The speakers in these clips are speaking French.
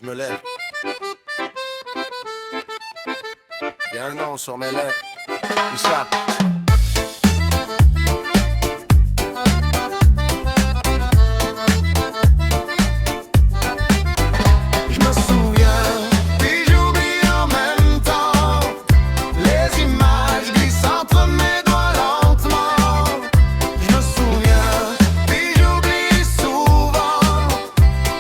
Je me lève. Y'a un nom sur mes lèvres. Où ça? Je me souviens, puis j'oublie en même temps. Les images glissent entre mes doigts lentement. Je me souviens, puis j'oublie souvent.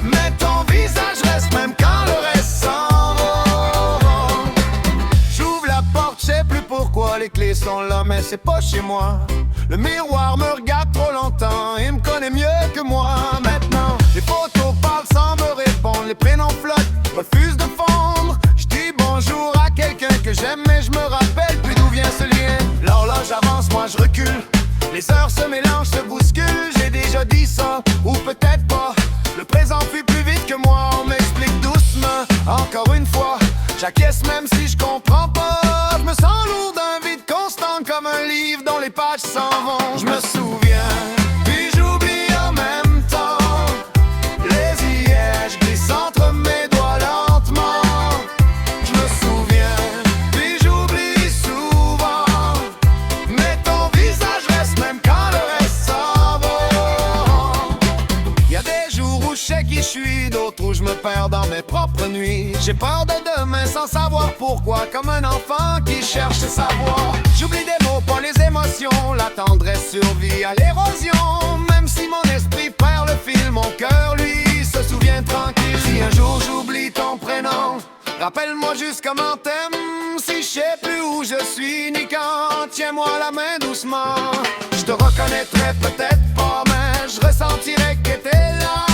Mais ton visage reste même quand le reste s'en va. J'ouvre la porte, je sais plus pourquoi les clés sont là, mais c'est pas chez moi. Le miroir me regarde trop longtemps, il me connaît mieux que moi. Maintenant, les photos parlent sans me répondre, les prénoms flottent, refusent de fondre. Je dis bonjour à quelqu'un que j'aime, mais je me rappelle plus d'où vient ce lien. L'horloge avance, moi je recule. Les heures se mélangent, se bousculent. J'ai déjà dit ça, ou peut-être pas. Le présent fuit plus vite que moi, on m'explique doucement. Encore une fois, j'acquiesce même si je comprends pas. Je me sens lourd d'un vide constant, comme un livre dont les pages s'en vont. Je me souviens, puis j'oublie en même temps. Les hier, je glisse entre mes doigts lentement. Je me souviens, puis j'oublie souvent. Mais ton visage reste même quand le reste s'en va. Y'a des jours où je sais qui je suis, d'autres où je me perds dans mes propres nuits. J'ai peur de demain sans savoir pourquoi, comme un enfant qui cherche à savoir. J'oublie des mots, pas les émotions, la tendresse survit à l'érosion. Même si mon esprit perd le fil, mon cœur lui se souvient tranquille. Si un jour j'oublie ton prénom, rappelle-moi juste comment t'aimes. Si je sais plus où je suis ni quand, tiens-moi la main doucement. Je te reconnaîtrai peut-être pas, mais je ressentirai que t'es là.